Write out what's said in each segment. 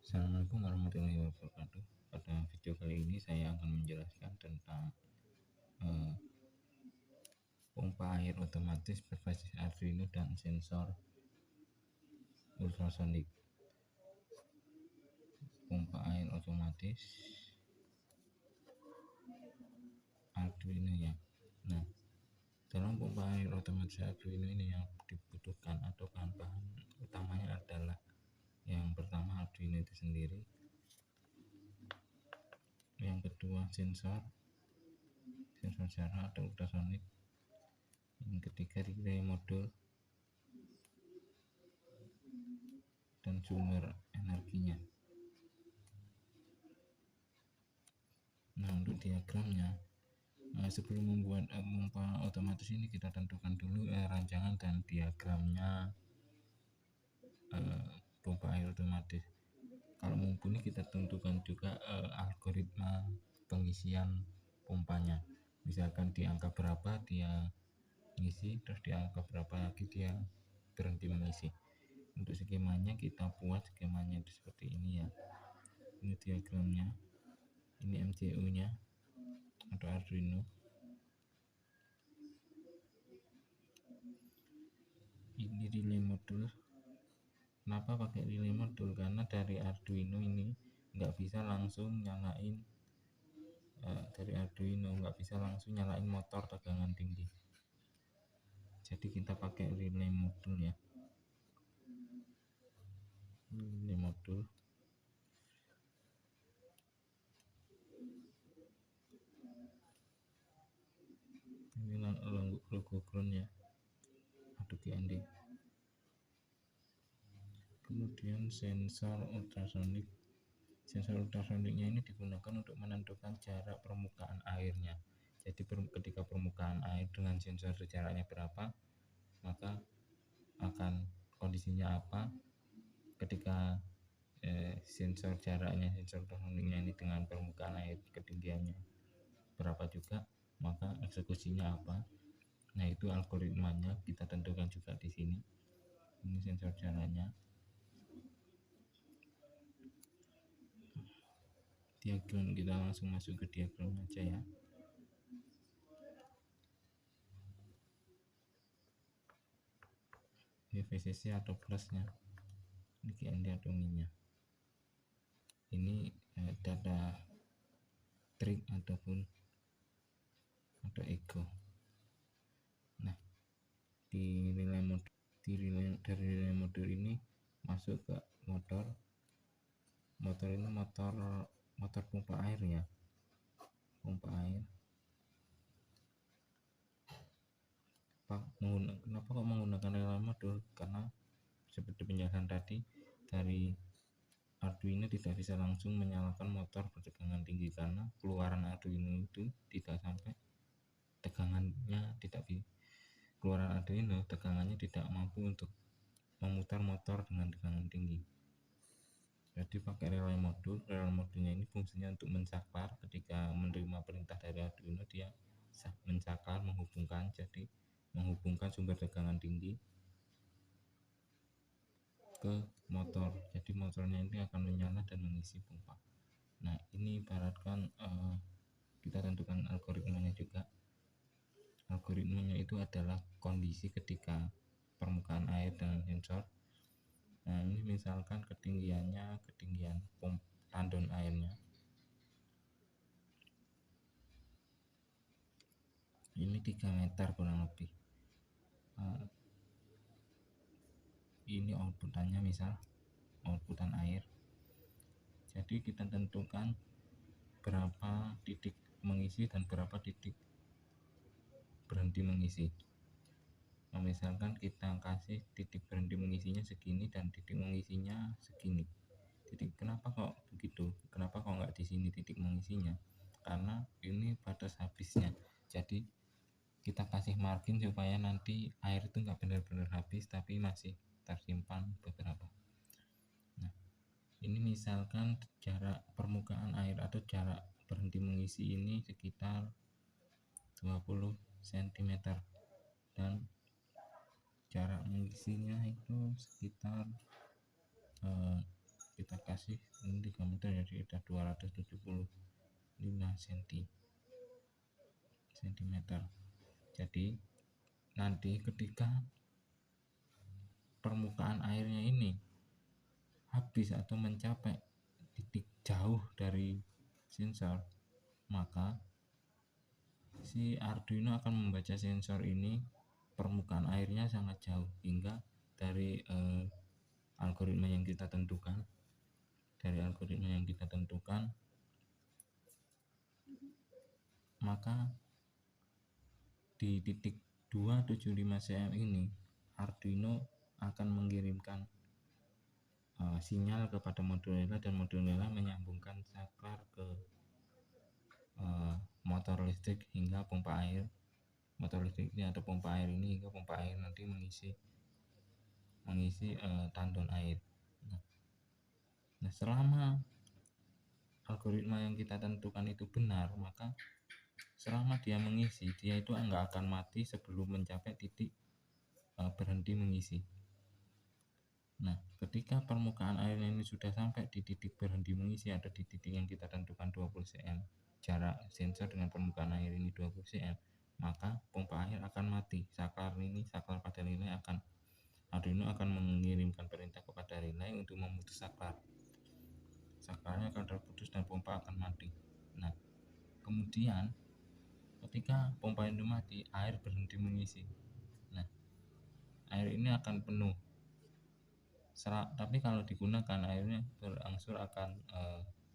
Assalamualaikum warahmatullahi wabarakatuh. Pada video kali ini saya akan menjelaskan tentang eh, pompa air otomatis berbasis Arduino dan sensor ultrasonik. Pompa air otomatis Arduino ya. Nah, dalam pompa air otomatis Arduino ini yang dibutuhkan atau bahan-bahan utamanya adalah yang pertama Arduino itu sendiri, yang kedua sensor jarak atau ultrasonik, yang ketiga relay modul, dan sumber energinya. Nah, untuk diagramnya, sebelum membuat pompa otomatis ini kita tentukan dulu rancangan dan diagramnya pompa air otomatis. Kalau mumpuni kita tentukan juga algoritma pengisian pompanya. Misalkan di angka berapa dia ngisi, terus di angka berapa lagi dia berhenti mengisi. Untuk skemanya kita buat skemanya itu seperti ini ya. Ini diagramnya, ini MCU nya atau Arduino. Ini relay modul. Kenapa pakai relay modul? Karena dari Arduino ini nggak bisa langsung nyalain motor tegangan tinggi. Jadi kita pakai relay modul ya. Relay modul. Ini logo ground ya. Atau GND. Kemudian sensor ultrasonik. Sensor ultrasoniknya ini digunakan untuk menentukan jarak permukaan airnya. Jadi ketika permukaan air dengan sensor jaraknya berapa, maka akan kondisinya apa. Ketika sensor ultrasoniknya ini dengan permukaan air ketinggiannya berapa juga, maka eksekusinya apa. Nah, itu algoritmanya kita tentukan juga di sini. Ini sensor jaraknya. Diagram, kita langsung masuk ke diagram aja ya. Ini VCC atau plusnya, ini GND atau minnya. Ini data trig ataupun atau ego. Nah, dari relay modul ini masuk ke motor ini motor pompa air ya. Pompa air. Kenapa kok menggunakan relay modul? Karena seperti penjelasan tadi, dari Arduino tidak bisa langsung menyalakan motor bertegangan tinggi karena keluaran Arduino itu tidak sampai tegangannya mampu untuk memutar motor dengan tegangan tinggi. Jadi pakai relay modulnya ini fungsinya untuk mencakar. Ketika menerima perintah dari Arduino, dia mencakar, menghubungkan sumber tegangan tinggi ke motor. Jadi motornya ini akan menyala dan mengisi pompa. Nah, ini ibaratkan kita tentukan algoritmanya juga. Algoritmanya itu adalah kondisi ketika permukaan air dengan sensor. Nah, ini misalkan ketinggian tandon airnya ini 3 meter kurang lebih. Ini outputannya, misal outputan air. Jadi kita tentukan berapa titik mengisi dan berapa titik berhenti mengisi. Nah, misalkan kita kasih titik berhenti mengisinya segini dan titik mengisinya segini. Kenapa kok begitu? Kenapa kok nggak di sini titik mengisinya? Karena ini batas habisnya. Jadi kita kasih margin supaya nanti air itu nggak benar-benar habis, tapi masih tersimpan beberapa. Nah, ini misalkan jarak permukaan air atau jarak berhenti mengisi ini sekitar 20 cm dan jarak mengisinya itu sekitar kita dikasih ini 3 meter, jadi ada 275 cm. Jadi nanti ketika permukaan airnya ini habis atau mencapai titik jauh dari sensor, maka si Arduino akan membaca sensor ini permukaan airnya sangat jauh, hingga dari algoritma yang kita tentukan maka di titik 275 cm ini Arduino akan mengirimkan sinyal kepada modul rela, dan modul rela menyambungkan saklar ke motor listrik hingga pompa air. Motor listrik ini atau pompa air ini hingga pompa air nanti mengisi tandon air. Nah, selama algoritma yang kita tentukan itu benar, maka selama dia mengisi, dia itu enggak akan mati sebelum mencapai titik berhenti mengisi. Nah, ketika permukaan air ini sudah sampai di titik berhenti mengisi atau di titik yang kita tentukan 20 cm, jarak sensor dengan permukaan air ini 20 cm, maka pompa air akan mati. Saklar pada relay Arduino akan mengirimkan perintah kepada relay untuk memutus saklar. Saklarnya akan terputus dan pompa akan mati. Nah, kemudian ketika pompa itu mati, air berhenti mengisi. Nah, air ini akan penuh. Tapi kalau digunakan, airnya berangsur akan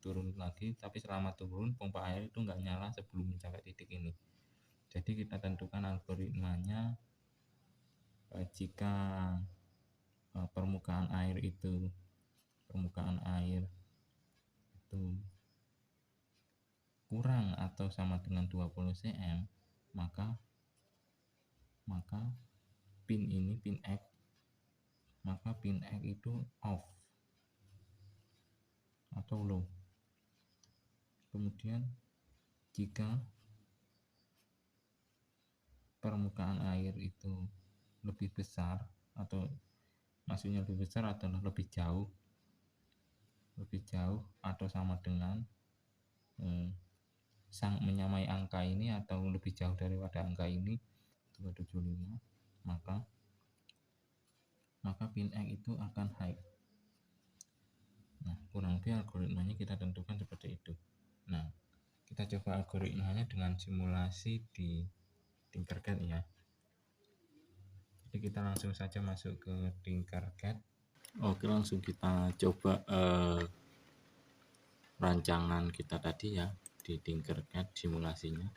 turun lagi, tapi selama turun pompa air itu nggak nyala sebelum mencapai titik ini. Jadi kita tentukan algoritmanya jika permukaan air itu kurang atau sama dengan 20 cm, maka pin X itu off atau low. Kemudian jika permukaan air itu lebih besar atau lebih jauh atau sama dengan menyamai angka ini atau lebih jauh daripada angka ini 275, maka pin X itu akan high. Nah, kurang lebih algoritmanya kita tentukan seperti itu. Nah, kita coba algoritmanya dengan simulasi di Tinkercad ya. Jadi kita langsung saja masuk ke Tinkercad. Oke, langsung kita coba rancangan kita tadi ya di Tinkercad simulasinya.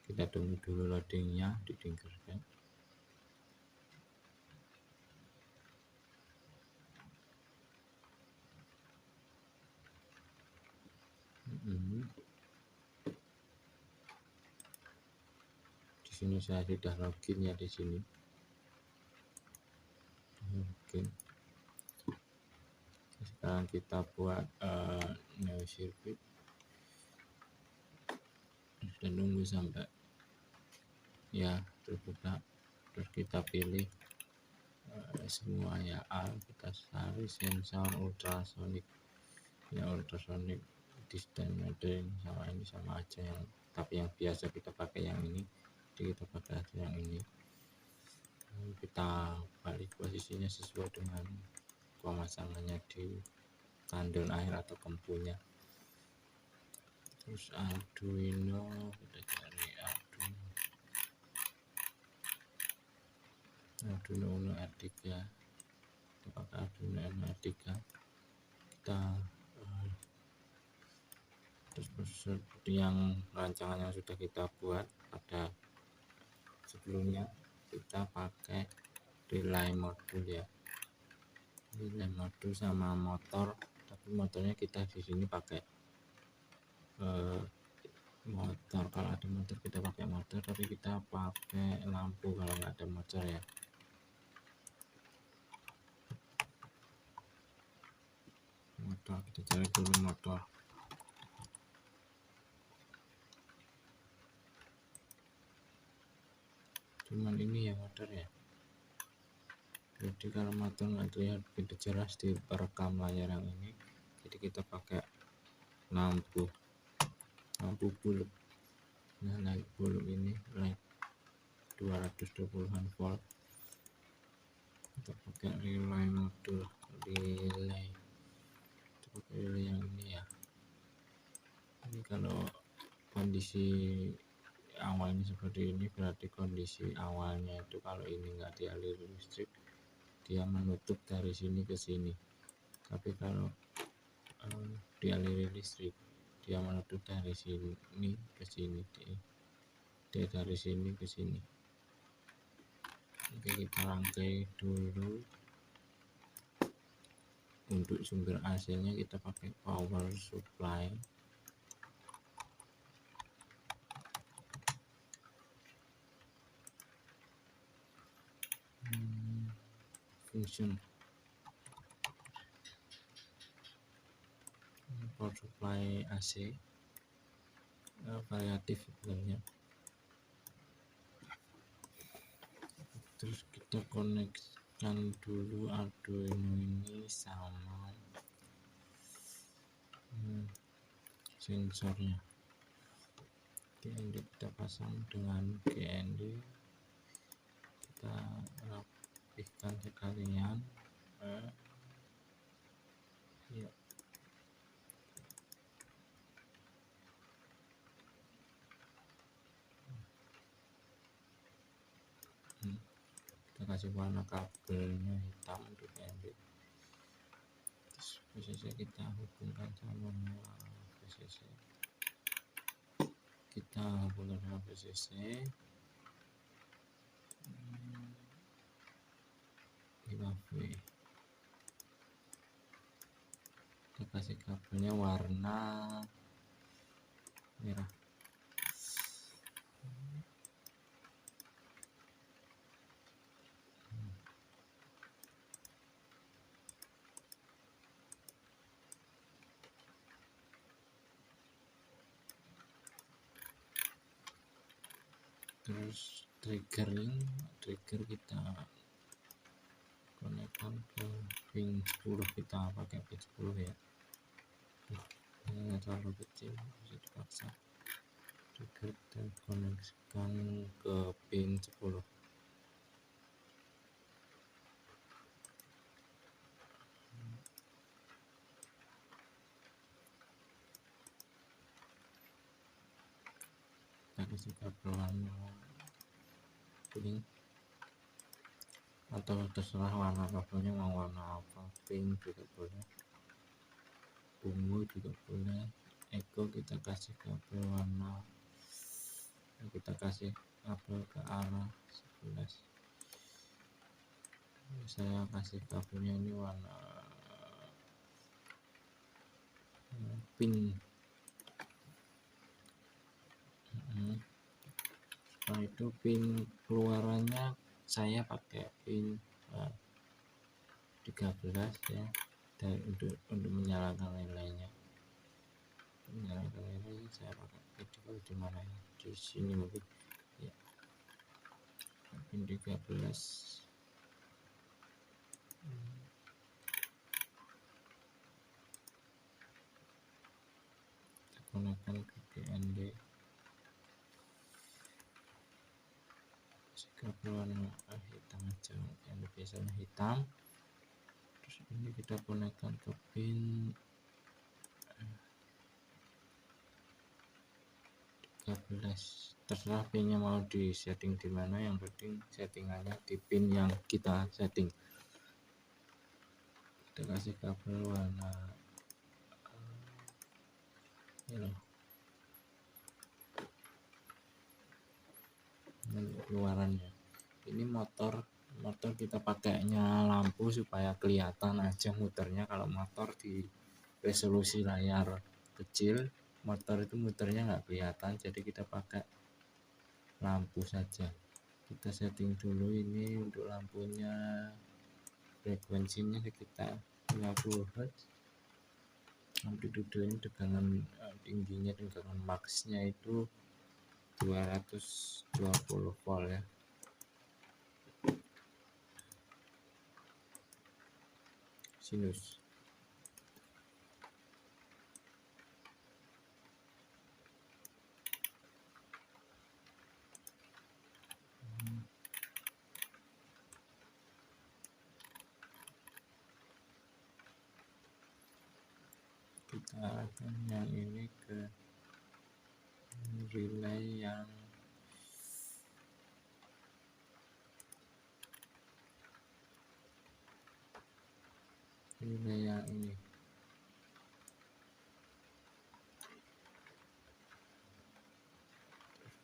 Kita tunggu dulu loadingnya di Tinkercad. Di sini saya sudah login ya di sini. Oke. Sekarang kita buat new circuit. Kita nunggu sampai ya terbuka, terus kita pilih semua ya, kita cari sensor ultrasonic ya, ultrasonic distance metering sama aja yang, tapi yang biasa kita pakai yang ini, jadi kita pakai yang ini. Kita balik posisinya sesuai dengan pemasangannya di tandon air atau kempunya. Terus Arduino, kita cari Arduino Uno R3, kita pakai Arduino Uno R3. Kita terus seperti yang rancangan yang sudah kita buat pada sebelumnya, kita pakai relay modul ya, relay modul sama motor, tapi motornya kita di sini pakai motor. Kalau ada motor kita pakai motor, tapi kita pakai lampu kalau nggak ada motor ya. motor, kita cari dulu motor. Cuman ini ya motor ya, jadi kalau motor nggak terlihat begitu jelas di perekam layar yang ini, jadi kita pakai lampu bulb. Nah, light bulb ini light 220-an volt, kita pakai relay modul, relay yang ini ya. Ini kalau kondisi awalnya seperti ini, berarti kondisi awalnya itu kalau ini nggak dialiri listrik, dia menutup dari sini ke sini. Tapi kalau dialiri listrik, dia menutup dari sini ke sini, dia dari sini ke sini. Oke, kita rangkai dulu. Untuk sumber AC nya kita pakai power supply. Function power supply AC variatif sebenarnya. Terus kita konekkan dulu Arduino ini sama sensornya. GND kita pasang dengan GND, kita rapihkan sekalian. Ya. Kita kasih warna kabelnya hitam untuk GND. Terus VCC kita hubungkan sama VCC. Kita hubungkan sama VCC. 5V. Kita kasih kabelnya warna merah. Terus trigger kita konekkan ke pin 10, kita pakai pin 10 ya. Ini terlalu kecil, bisa dipaksa. Trigger kita koneksikan ke pin 10. Kita kasih kabel warna kuning atau terserah warna kabelnya mau warna apa, pink juga boleh, ungu juga boleh. Eco kita kasih kabel warna, kita kasih kabel ke arah 11. Saya kasih kabelnya ini warna pink. Setelah itu pin keluarannya saya pakai pin 13 ya, dan untuk menyalakan relay-nya. Menyalakan relay saya pakai pin di mana ya, di sini mungkin ya, pin 13. Kita konekkan ke GND. Kabel warna hitam aja, yang biasanya hitam. Terus ini kita konekkan ke pin 13. Terserah pinnya mau di setting di mana, yang penting settingannya di pin yang kita setting. Kita kasih kabel warna ini keluarannya. Ini motor kita pakainya lampu supaya kelihatan aja muternya. Kalau motor di resolusi layar kecil, motor itu muternya nggak kelihatan, jadi kita pakai lampu saja. Kita setting dulu ini untuk lampunya, frekuensinya sekitar 50 Hz. amplitude ini tegangan tingginya, tegangan maksnya itu 220 volt ya. Sinus. Kita arahkan yang ini ke relay yang ini.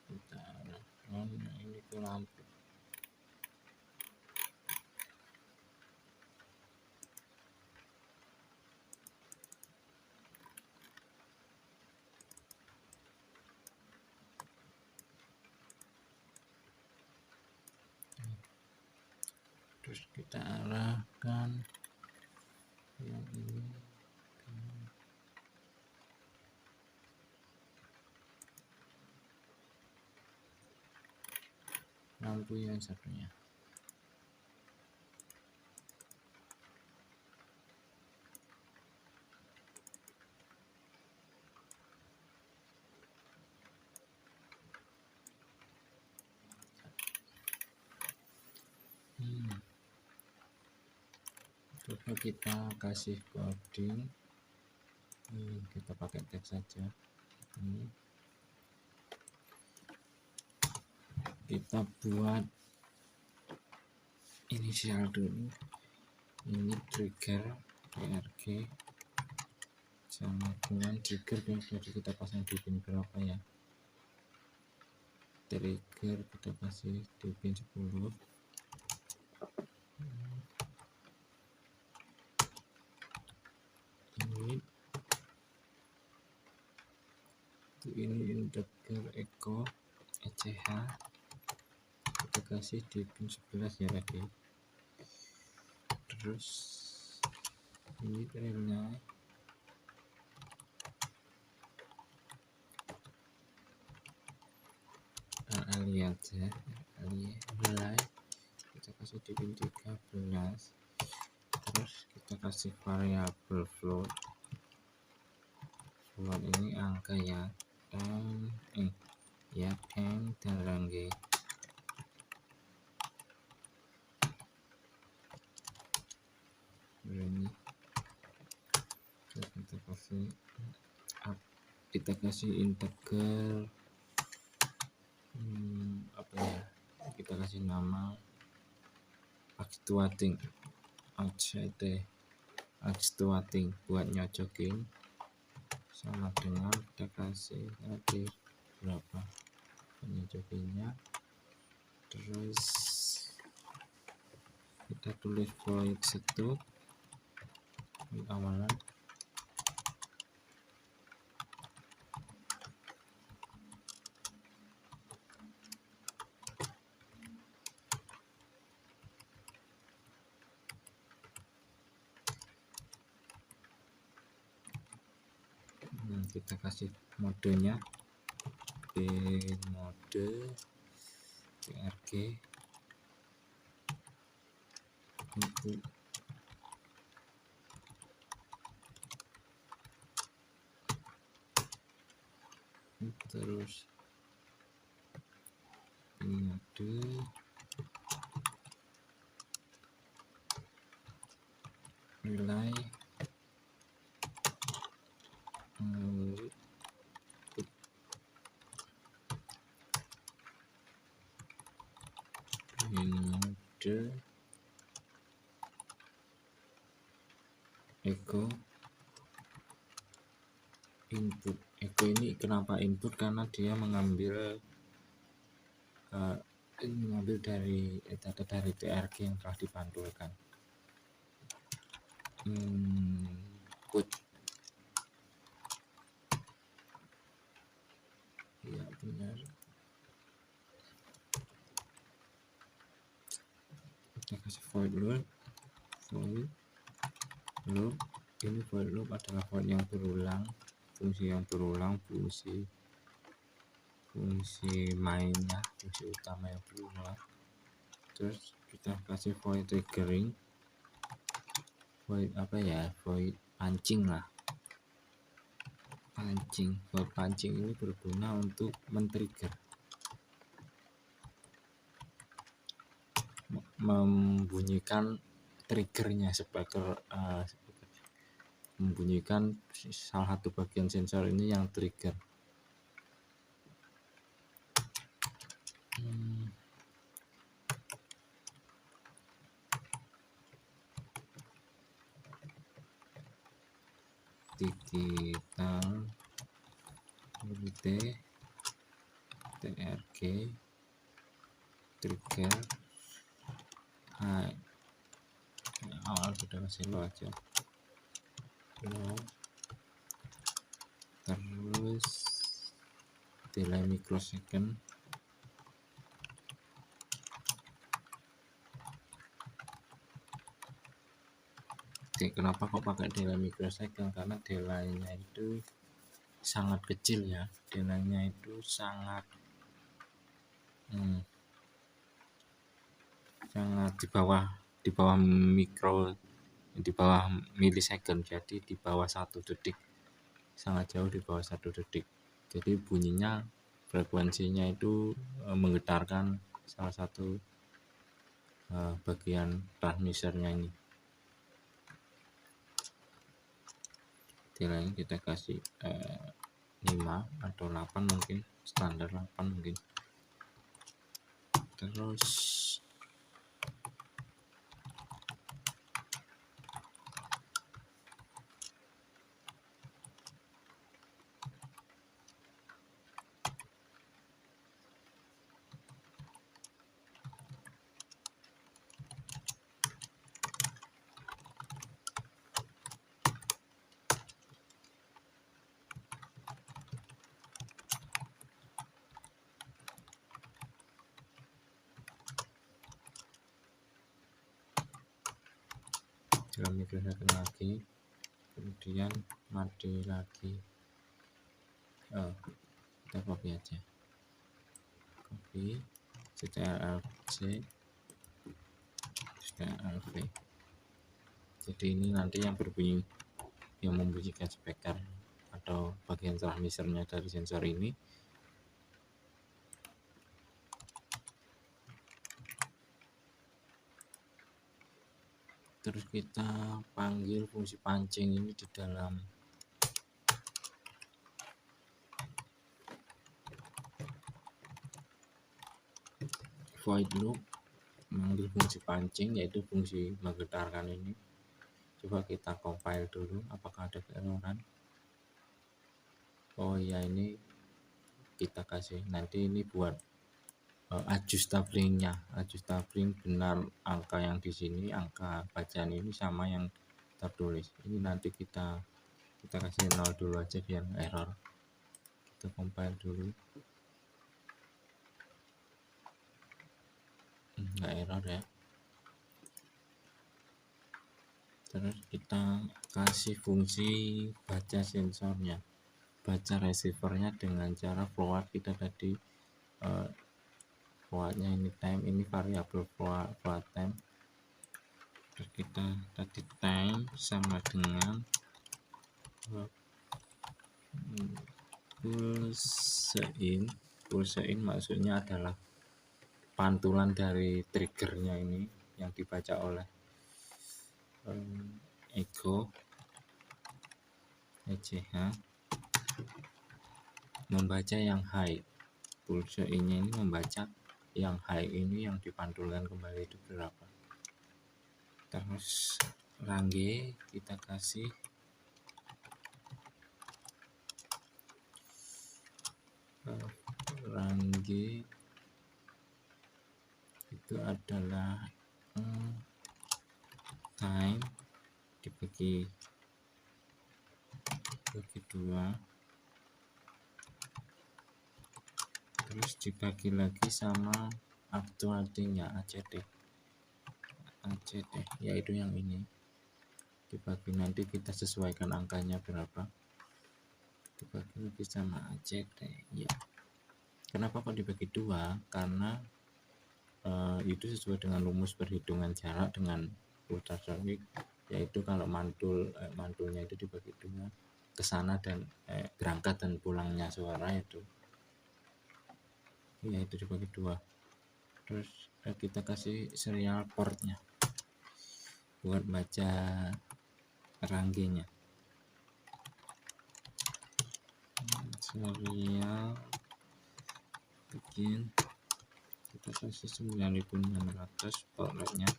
Kita arahkan yang ini ke lampu. Terus kita arahkan yang ini ke lampu yang satunya. Coba kita kasih coding. Kita pakai teks saja. Ini kita buat inisial dulu. Ini trigger PRG sama dengan trigger yang sudah kita pasang di pin berapa ya. Trigger kita kasih di pin 10. Ini integer echo ECH kita kasih di pin 11 ya tadi. Terus ini relay relay kita kasih di pin 13. Terus kita kasih variabel float ini angka ya, M dan rangge. Ini kita kasih integer apa ya, kita kasih nama actuating buat nyocokin, sama dengan kita kasih tadi berapa penyocokinnya. Terus kita tulis void setup awalan. Kita kasih modenya pin mode PRG untuk terus pin mode relay mode echo input. Echo ini kenapa input, karena dia mengambil dari data dari PRG yang telah dipantulkan. Input ya benar. Kita kasih void loop Jadi ini void loop adalah void yang berulang, fungsi yang berulang, fungsi mainnya, fungsi utama yang berulang. Terus kita kasih void triggering, void void pancing lah. Void pancing ini berguna untuk men-trigger, membunyikan triggernya, membunyikan salah satu bagian sensor ini yang trigger. Digital TRG trigger high. Awal sudah kasih lo aja low, terus delay microsecond, kenapa kok pakai delay microsecond, karena delaynya itu sangat kecil ya, delaynya itu sangat di bawah milisecond, jadi di bawah 1 detik, sangat jauh di bawah 1 detik. Jadi bunyinya, frekuensinya itu menggetarkan salah satu bagian transmissernya ini. Delaynya kita kasih 5 atau 8 mungkin, standar 8 mungkin. Terus dalam microsecond lagi, kemudian mati lagi. Kita copy aja, copy CTRL-C, CTRL-V. Jadi ini nanti yang berbunyi, yang membunyikan speaker atau bagian transmissernya dari sensor ini. Terus kita panggil fungsi pancing ini di dalam void loop, mengambil fungsi pancing, yaitu fungsi menggetarkan ini. Coba kita compile dulu, apakah ada keeroran. Oh ya, ini kita kasih nanti ini buat adjustabling benar angka yang di sini, angka bacaan ini sama yang tertulis. Ini nanti kita kasih 0 dulu aja biar error. Kita compile dulu, nggak error ya. Terus kita kasih fungsi baca sensornya, baca receivernya dengan cara float. Kita tadi floatnya ini time, ini variabel float time. Terus kita tadi time sama dengan pulse in maksudnya adalah pantulan dari triggernya ini yang dibaca oleh ECH, membaca yang high. Pulse in-nya ini membaca yang high, ini yang dipantulkan kembali itu berapa. Terus range kita kasih range itu adalah time dibagi 2, terus dibagi lagi sama actuality-nya ACT, yaitu yang ini. dibagi, nanti kita sesuaikan angkanya berapa, dibagi lagi sama aja deh ya. Kenapa kok dibagi dua? Karena itu sesuai dengan rumus perhitungan jarak dengan ultrasonic, yaitu kalau mantulnya itu dibagi dua, ke sana dan berangkat dan pulangnya suara itu dibagi dua. Terus kita kasih serial portnya buat baca ranggenya. Serial bikin kita kasih 9600 portnya.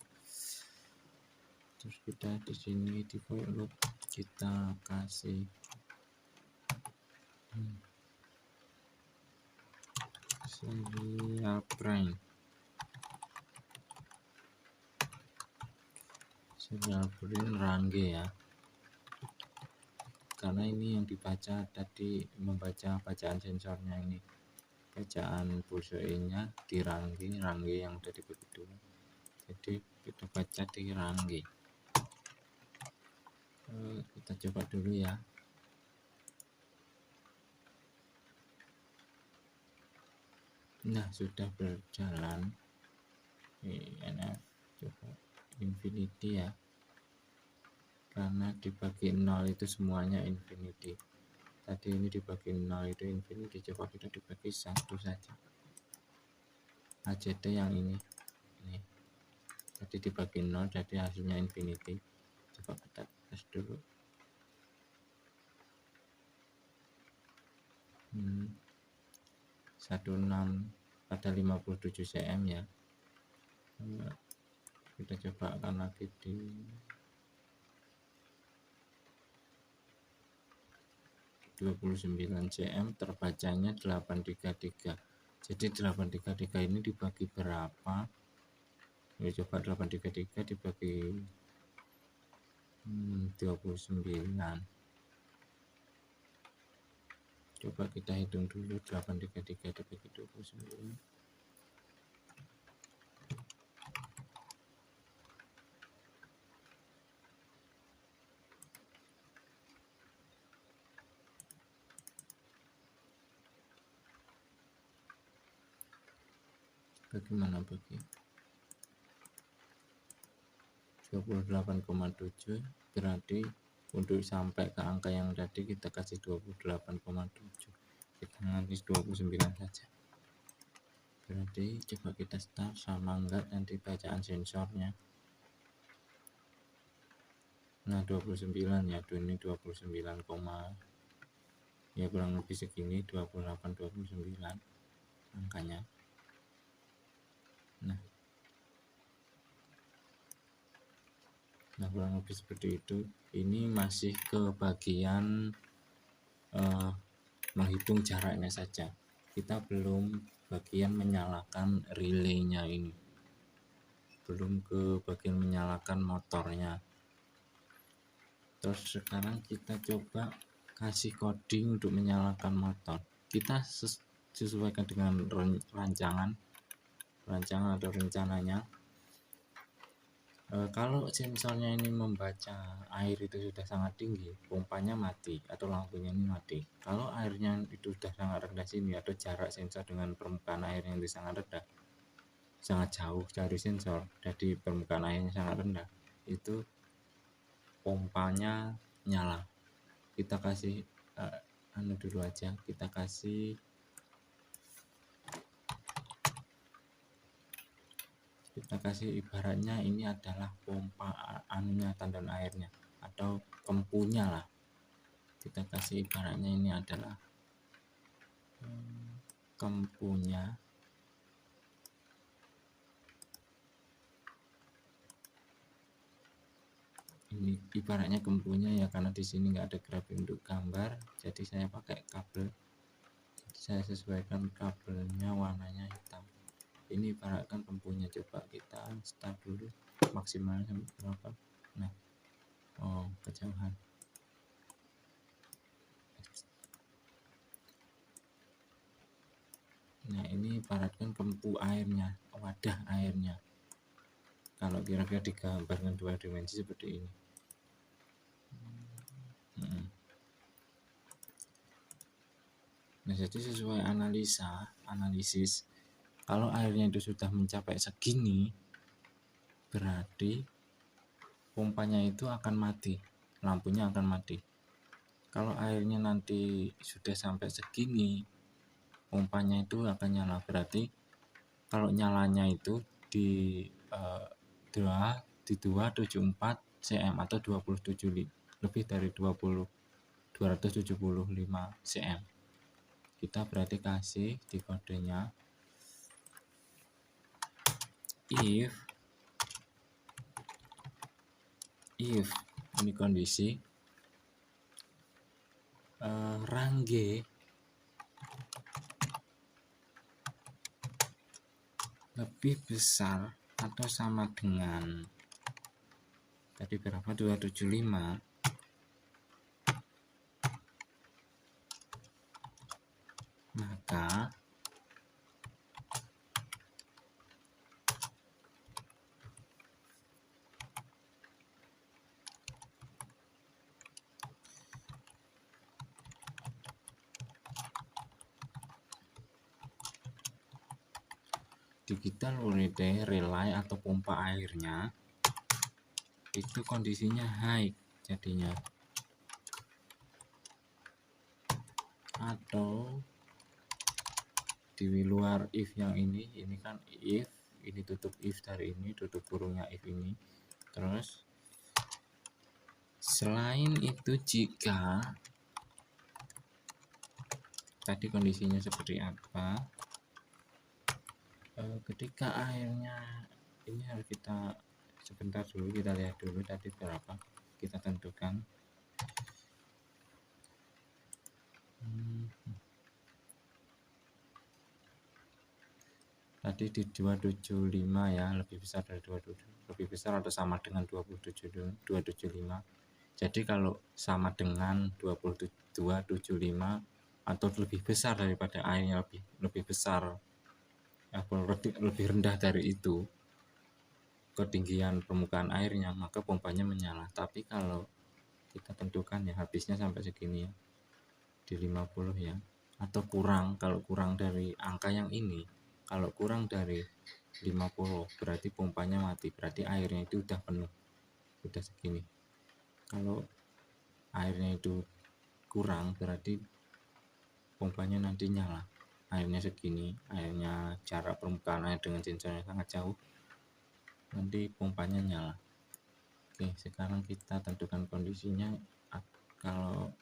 Terus kita di sini di void loop kita kasih serial prime, serial print rangge ya, karena ini yang dibaca tadi, membaca bacaan sensornya ini, bacaan pulse nya di rangge yang udah dibagi dulu, jadi kita baca di rangge. Kita coba dulu ya. Nah, sudah berjalan. Enak, coba infinity ya, karena dibagi 0 itu semuanya infinity. Tadi ini dibagi 0 itu infinity, coba kita dibagi 1 saja. AJT yang ini tadi dibagi 0 jadi hasilnya infinity. Coba kita tes dulu. 16 pada 57 cm ya. Kita coba akan lagi di 29 cm, terbacanya 833. Jadi 833 ini dibagi berapa? Ya, coba 833 dibagi 29. Coba kita hitung dulu 833 dibagi 29. Bagaimana bagi 28,7, berarti untuk sampai ke angka yang tadi kita kasih 28,7, kita ngasih 29 saja. Berarti coba kita start sama enggak nanti bacaan sensornya. Nah 29 ya, ini 29, ya kurang lebih segini, 28-29 angkanya. Nah kurang lebih seperti itu. Ini masih ke bagian menghitung jaraknya saja, kita belum bagian menyalakan relaynya, ini belum ke bagian menyalakan motornya. Terus sekarang kita coba kasih coding untuk menyalakan motor. Kita sesuaikan dengan rancangan atau rencananya. Kalau sensornya ini membaca air itu sudah sangat tinggi, pompanya mati atau lampunya ini mati. Kalau airnya itu sudah sangat rendah sini, atau jarak sensor dengan permukaan airnya itu sangat rendah, sangat jauh dari sensor, jadi permukaan airnya sangat rendah, itu pompanya nyala. Kita kasih dulu aja, kita kasih ibaratnya ini adalah pompa tandan airnya atau kempunya lah. Kita kasih ibaratnya ini adalah kempunya. Ini ibaratnya kempunya ya, karena di sini nggak ada grafik untuk gambar, jadi saya pakai kabel. Jadi saya sesuaikan kabelnya warnanya hitam. Ini ibaratkan kempunya. Coba kita start dulu, maksimalnya sampai berapa. Nah, kejauhan. Nah ini ibaratkan kempu airnya, wadah airnya. Kalau kira-kira digambarkan dua dimensi seperti ini. Nah, jadi sesuai analisis, kalau airnya itu sudah mencapai segini, berarti pompanya itu akan mati, lampunya akan mati. Kalau airnya nanti sudah sampai segini, pompanya itu akan nyala. Berarti kalau nyalanya itu di 274 cm atau 27 lebih dari 275 cm. Kita berarti kasih di kodenya if ini kondisi rang G lebih besar atau sama dengan tadi berapa, 275, maka digital unit relay atau pompa airnya itu kondisinya high jadinya, atau di luar if yang ini kan if, ini tutup if dari ini, tutup kurungnya if ini. Terus selain itu, jika tadi kondisinya seperti apa, ketika airnya ini harus kita sebentar dulu, kita lihat dulu tadi berapa, kita tentukan. Tadi di 275 ya, lebih besar dari 27, lebih besar atau sama dengan 275. Jadi kalau sama dengan 275 atau lebih besar daripada airnya, lebih besar, lebih rendah dari itu ketinggian permukaan airnya, maka pompanya menyala. Tapi kalau kita tentukan ya habisnya sampai segini ya, di 50 ya, atau kurang. Kalau kurang dari angka yang ini, kalau kurang dari 50 berarti pompanya mati, berarti airnya itu udah penuh, udah segini. Kalau airnya itu kurang berarti pompanya nanti nyala. Airnya segini, airnya jarak permukaan air dengan sensornya sangat jauh, nanti pompanya nyala. Oke, sekarang kita tentukan kondisinya. Kalau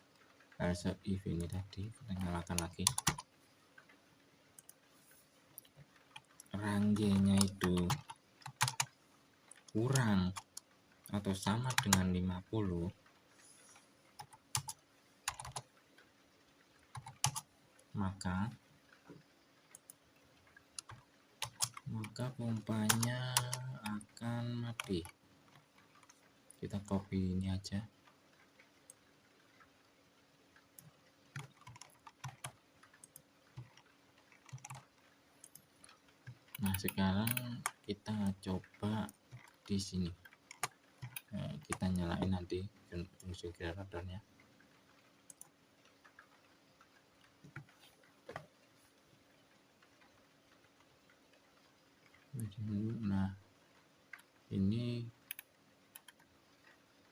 else if ini tadi kita nyalakan lagi, rang G-nya itu kurang atau sama dengan 50, maka pompanya akan mati. Kita copy ini aja. Nah, sekarang kita coba di sini. Kita nyalain nanti fungsi generatornya. Nah, ini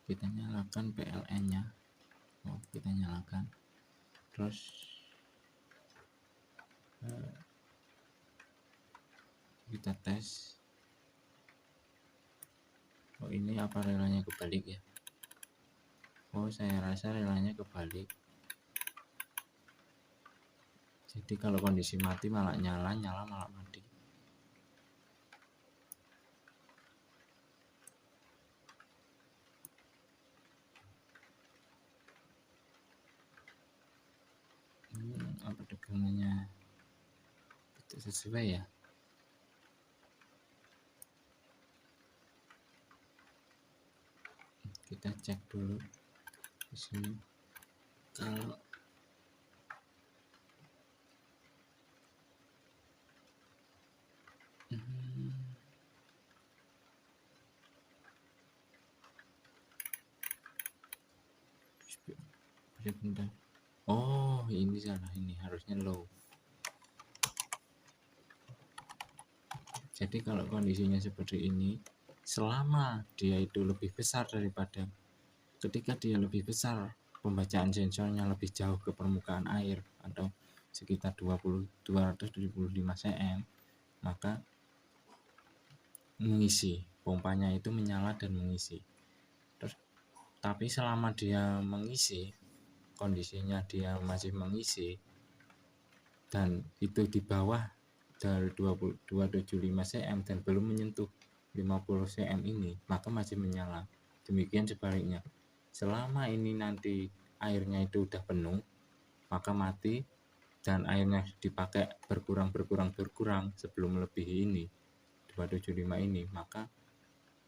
kita nyalakan PLN-nya. Kita nyalakan. Terus kita tes. Ini apa relanya kebalik ya? Saya rasa relanya kebalik. Jadi kalau kondisi mati malah nyala malah mati. Apa tegangannya tidak sesuai ya? Kita cek dulu di sini. Kalau bentar. oh ini salah, ini harusnya low. Jadi kalau kondisinya seperti ini, selama dia itu lebih besar daripada, ketika dia lebih besar, pembacaan sensornya lebih jauh ke permukaan air atau sekitar 275 cm, maka mengisi, pompanya itu menyala dan mengisi. Terus, tapi selama dia mengisi, kondisinya dia masih mengisi dan itu di bawah dari 275 cm dan belum menyentuh 50 cm ini, maka masih menyala. Demikian sebaliknya, selama ini nanti airnya itu udah penuh, maka mati, dan airnya dipakai berkurang sebelum melebihi ini 275 ini, maka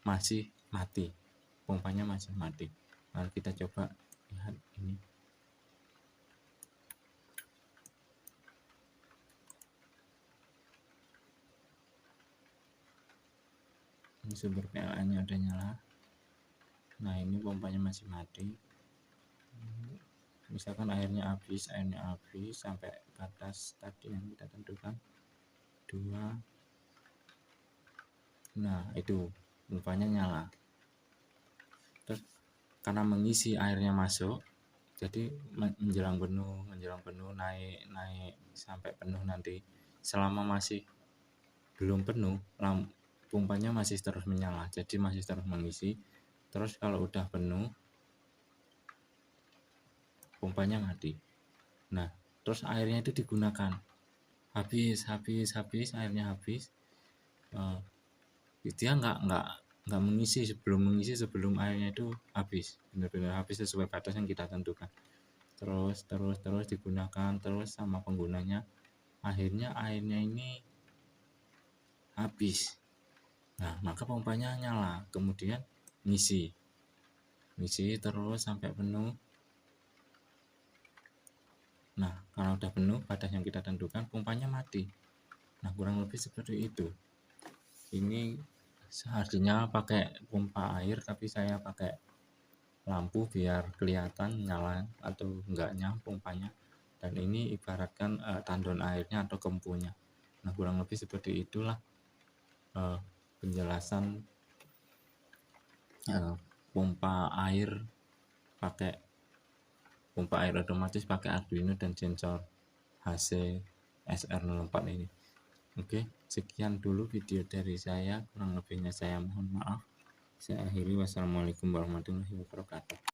masih mati, pompanya masih mati. Mari kita coba lihat ini. Ini sumber PLN nya udah nyala. Nah ini pompanya masih mati. Misalkan airnya habis sampai batas tadi yang kita tentukan 2. Nah itu pompanya nyala. Terus karena mengisi airnya masuk, jadi menjelang penuh naik sampai penuh nanti. Selama masih belum penuh, pompanya masih terus menyala, jadi masih terus mengisi. Terus kalau udah penuh, pompanya mati. Nah terus airnya itu digunakan, habis airnya habis, dia nggak mengisi sebelum airnya itu habis, benar-benar habis sesuai batas yang kita tentukan. Terus digunakan terus sama penggunanya, akhirnya airnya ini habis. Nah maka pompanya nyala, kemudian ngisi terus sampai penuh. Nah kalau udah penuh batas yang kita tentukan, pompanya mati. Nah kurang lebih seperti itu. Ini seharusnya pakai pompa air, tapi saya pakai lampu biar kelihatan nyala atau enggaknya pompanya. Dan ini ibaratkan tandon airnya atau kempunya. Nah kurang lebih seperti itulah penjelasan pompa air otomatis pakai Arduino dan sensor HC SR04 ini. Oke, sekian dulu video dari saya, kurang lebihnya saya mohon maaf. Saya akhiri, wassalamualaikum warahmatullahi wabarakatuh.